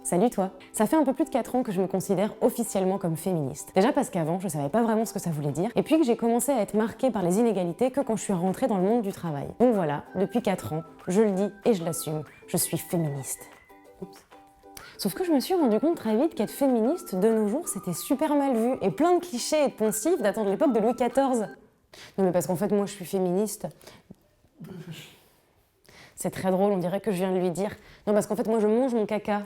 Salut toi! Ça fait un peu plus de 4 ans que je me considère officiellement comme féministe. Déjà parce qu'avant, je savais pas vraiment ce que ça voulait dire, et puis que j'ai commencé à être marquée par les inégalités que quand je suis rentrée dans le monde du travail. Donc voilà, depuis 4 ans, je le dis et je l'assume, je suis féministe. Oups. Sauf que je me suis rendu compte très vite qu'être féministe, de nos jours, c'était super mal vu, et plein de clichés et de poncifs datant de l'époque de Louis XIV. Non mais parce qu'en fait, moi je suis féministe. C'est très drôle, on dirait que je viens de lui dire. Non, parce qu'en fait, moi, je mange mon caca.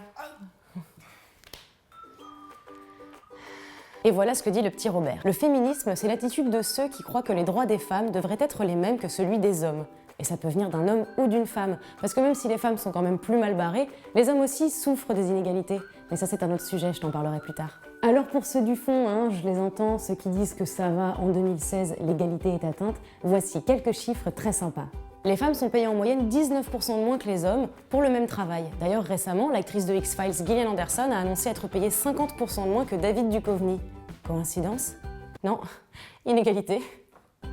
Et voilà ce que dit le petit Robert. Le féminisme, c'est l'attitude de ceux qui croient que les droits des femmes devraient être les mêmes que celui des hommes. Et ça peut venir d'un homme ou d'une femme. Parce que même si les femmes sont quand même plus mal barrées, les hommes aussi souffrent des inégalités. Mais ça, c'est un autre sujet, je t'en parlerai plus tard. Alors pour ceux du fond, je les entends, ceux qui disent que ça va, en 2016, l'égalité est atteinte, voici quelques chiffres très sympas. Les femmes sont payées en moyenne 19% de moins que les hommes pour le même travail. D'ailleurs, récemment, l'actrice de X-Files Gillian Anderson a annoncé être payée 50% de moins que David Duchovny. Coïncidence? Non. Inégalité.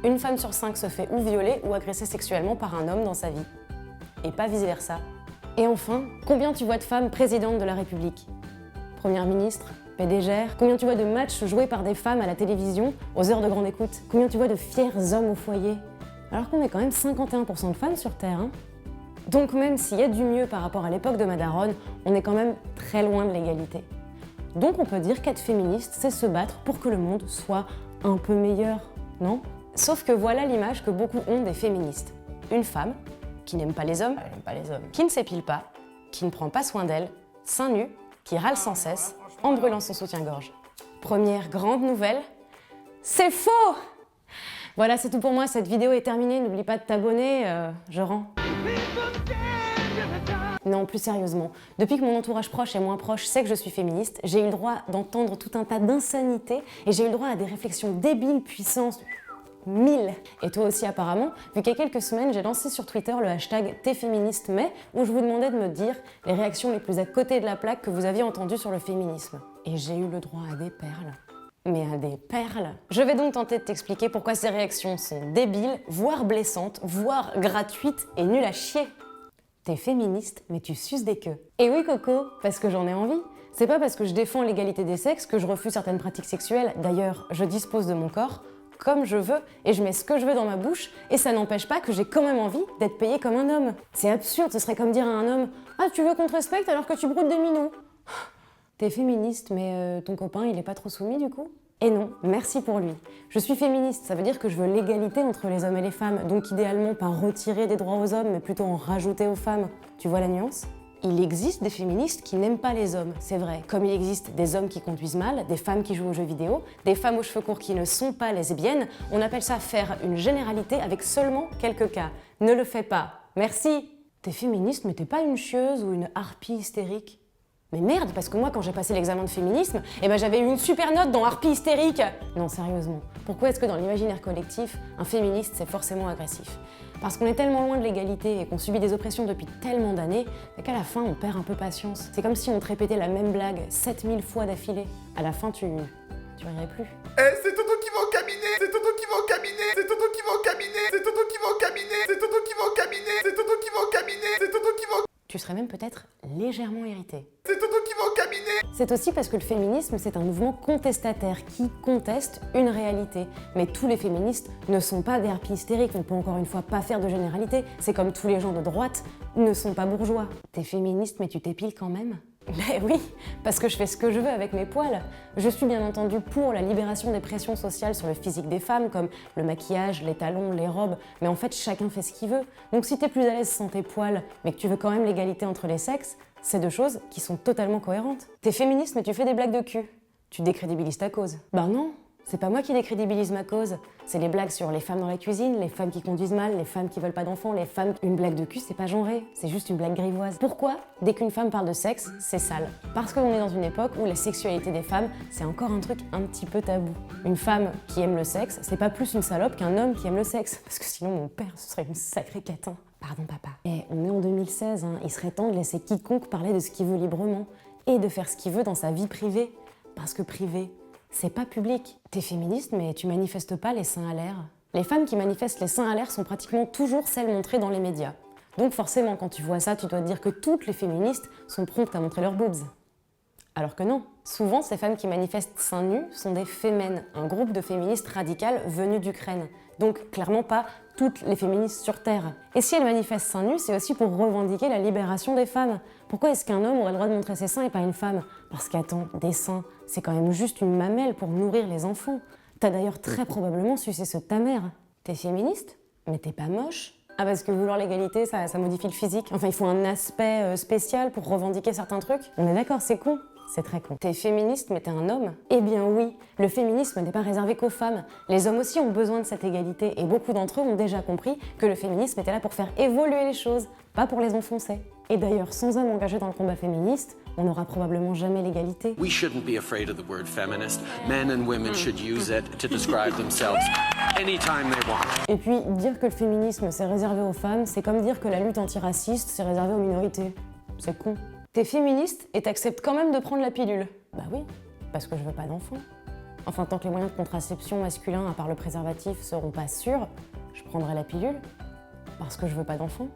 Une femme sur 5 se fait ou violer ou agresser sexuellement par un homme dans sa vie. Et pas vice-versa. Et enfin, combien tu vois de femmes présidentes de la République? Première ministre? PDG? Combien tu vois de matchs joués par des femmes à la télévision, aux heures de grande écoute? Combien tu vois de fiers hommes au foyer? Alors qu'on est quand même 51% de femmes sur Terre. Donc même s'il y a du mieux par rapport à l'époque de Madaron, on est quand même très loin de l'égalité. Donc on peut dire qu'être féministe, c'est se battre pour que le monde soit un peu meilleur, non? Sauf que voilà l'image que beaucoup ont des féministes. Une femme qui n'aime pas les hommes, qui ne s'épile pas, qui ne prend pas soin d'elle, seins nus, qui râle sans cesse, en brûlant son soutien-gorge. Première grande nouvelle, c'est faux! Voilà, c'est tout pour moi, cette vidéo est terminée, n'oublie pas de t'abonner, je rends. Non, plus sérieusement, depuis que mon entourage proche et moins proche sait que je suis féministe, j'ai eu le droit d'entendre tout un tas d'insanités et j'ai eu le droit à des réflexions débiles, puissance 1000. Et toi aussi apparemment, vu qu'il y a quelques semaines, j'ai lancé sur Twitter le hashtag #TesFéministesMais où je vous demandais de me dire les réactions les plus à côté de la plaque que vous aviez entendues sur le féminisme. Et j'ai eu le droit à des perles. Mais à des perles. Je vais donc tenter de t'expliquer pourquoi ces réactions sont débiles, voire blessantes, voire gratuites et nulles à chier. T'es féministe, mais tu suces des queues. Et oui Coco, parce que j'en ai envie. C'est pas parce que je défends l'égalité des sexes que je refuse certaines pratiques sexuelles. D'ailleurs, je dispose de mon corps comme je veux et je mets ce que je veux dans ma bouche et ça n'empêche pas que j'ai quand même envie d'être payée comme un homme. C'est absurde, ce serait comme dire à un homme « Ah, tu veux qu'on te respecte alors que tu broutes des minous ?» T'es féministe, mais ton copain, il est pas trop soumis du coup? Et non, merci pour lui. Je suis féministe, ça veut dire que je veux l'égalité entre les hommes et les femmes, donc idéalement pas retirer des droits aux hommes, mais plutôt en rajouter aux femmes. Tu vois la nuance? Il existe des féministes qui n'aiment pas les hommes, c'est vrai. Comme il existe des hommes qui conduisent mal, des femmes qui jouent aux jeux vidéo, des femmes aux cheveux courts qui ne sont pas lesbiennes, on appelle ça faire une généralité avec seulement quelques cas. Ne le fais pas. Merci. T'es féministe, mais t'es pas une chieuse ou une harpie hystérique? Mais merde, parce que moi, quand j'ai passé l'examen de féminisme, j'avais eu une super note dans Harpie hystérique. Non, sérieusement, pourquoi est-ce que dans l'imaginaire collectif, un féministe, c'est forcément agressif? Parce qu'on est tellement loin de l'égalité et qu'on subit des oppressions depuis tellement d'années, qu'à la fin, on perd un peu patience. C'est comme si on te répétait la même blague 7000 fois d'affilée. À la fin, tu rirais plus. C'est Toto qui va au cabinet. C'est Toto qui va au cabinet. C'est Toto qui va au cabinet. C'est Toto qui va au cabinet. C'est Toto qui va au cabinet. C'est Toto qui va au cabinet. C'est Toto qui va au... Tu serais même peut-être légèrement irrité. C'est Toto qui va au cabinet. C'est aussi parce que le féminisme, c'est un mouvement contestataire qui conteste une réalité. Mais tous les féministes ne sont pas des harpies hystériques, on peut encore une fois pas faire de généralité. C'est comme tous les gens de droite ne sont pas bourgeois. T'es féministe mais tu t'épiles quand même? Ben oui, parce que je fais ce que je veux avec mes poils. Je suis bien entendu pour la libération des pressions sociales sur le physique des femmes, comme le maquillage, les talons, les robes, mais en fait chacun fait ce qu'il veut. Donc si t'es plus à l'aise sans tes poils, mais que tu veux quand même l'égalité entre les sexes, c'est deux choses qui sont totalement cohérentes. T'es féministe mais tu fais des blagues de cul. Tu décrédibilises ta cause. Ben non, c'est pas moi qui décrédibilise ma cause. C'est les blagues sur les femmes dans la cuisine, les femmes qui conduisent mal, les femmes qui veulent pas d'enfants, les femmes... Une blague de cul, c'est pas genré, c'est juste une blague grivoise. Pourquoi, dès qu'une femme parle de sexe, c'est sale? Parce qu'on est dans une époque où la sexualité des femmes, c'est encore un truc un petit peu tabou. Une femme qui aime le sexe, c'est pas plus une salope qu'un homme qui aime le sexe. Parce que sinon, mon père, ce serait une sacrée catin. Pardon, papa. Et on est en 2016, il serait temps de laisser quiconque parler de ce qu'il veut librement et de faire ce qu'il veut dans sa vie privée. Parce que privé, c'est pas public. T'es féministe, mais tu manifestes pas les seins à l'air. Les femmes qui manifestent les seins à l'air sont pratiquement toujours celles montrées dans les médias. Donc forcément, quand tu vois ça, tu dois te dire que toutes les féministes sont promptes à montrer leurs boobs. Alors que non. Souvent, ces femmes qui manifestent seins nus sont des Femen, un groupe de féministes radicales venues d'Ukraine. Donc clairement pas toutes les féministes sur Terre. Et si elles manifestent seins nus, c'est aussi pour revendiquer la libération des femmes. Pourquoi est-ce qu'un homme aurait le droit de montrer ses seins et pas une femme? Parce qu'attends, des seins, c'est quand même juste une mamelle pour nourrir les enfants. T'as d'ailleurs très probablement sucé ceux de ta mère. T'es féministe? Mais t'es pas moche? Ah, parce que vouloir l'égalité, ça modifie le physique. Enfin, il faut un aspect spécial pour revendiquer certains trucs. On est d'accord, c'est con. C'est très con. T'es féministe, mais t'es un homme? Eh bien oui, le féminisme n'est pas réservé qu'aux femmes. Les hommes aussi ont besoin de cette égalité, et beaucoup d'entre eux ont déjà compris que le féminisme était là pour faire évoluer les choses, pas pour les enfoncer. Et d'ailleurs, sans hommes engagés dans le combat féministe, on n'aura probablement jamais l'égalité. We shouldn't be afraid of the word feminist. Men and women should use it to describe themselves anytime they want. Et puis, dire que le féminisme c'est réservé aux femmes, c'est comme dire que la lutte antiraciste c'est réservé aux minorités. C'est con. T'es féministe et t'acceptes quand même de prendre la pilule. Bah oui, parce que je veux pas d'enfant. Enfin, tant que les moyens de contraception masculins, à part le préservatif, seront pas sûrs, je prendrai la pilule. Parce que je veux pas d'enfant.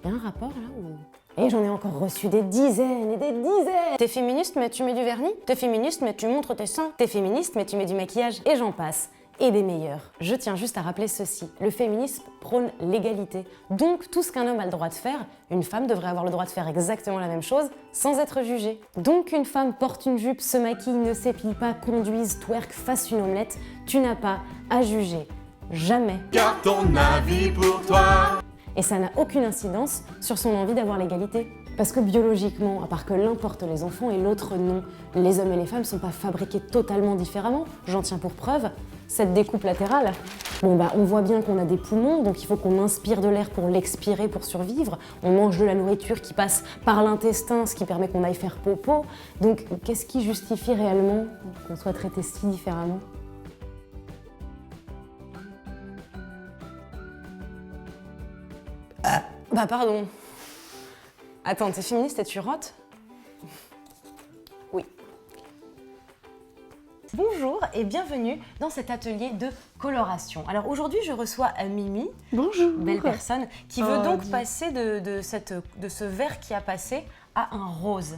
Y a un rapport là ou... Et j'en ai encore reçu des dizaines et des dizaines. T'es féministe mais tu mets du vernis? T'es féministe mais tu montres tes seins? T'es féministe mais tu mets du maquillage? Et j'en passe. Et des meilleurs. Je tiens juste à rappeler ceci. Le féminisme prône l'égalité. Donc tout ce qu'un homme a le droit de faire, une femme devrait avoir le droit de faire exactement la même chose sans être jugée. Donc qu'une femme porte une jupe, se maquille, ne s'épile pas, conduise, twerk, fasse une omelette, tu n'as pas à juger. Jamais. Garde ton avis pour toi. Et ça n'a aucune incidence sur son envie d'avoir l'égalité. Parce que biologiquement, à part que l'un porte les enfants et l'autre non, les hommes et les femmes sont pas fabriqués totalement différemment. J'en tiens pour preuve cette découpe latérale. Bon bah on voit bien qu'on a des poumons, donc il faut qu'on inspire de l'air pour l'expirer pour survivre. On mange de la nourriture qui passe par l'intestin, ce qui permet qu'on aille faire popo. Donc qu'est-ce qui justifie réellement qu'on soit traité si différemment ? Bah pardon. Attends, t'es féministe et tu rotes? Oui. Bonjour et bienvenue dans cet atelier de coloration. Alors aujourd'hui, je reçois Mimi, bonjour, belle personne, qui veut donc passer de ce vert qui a passé à un rose.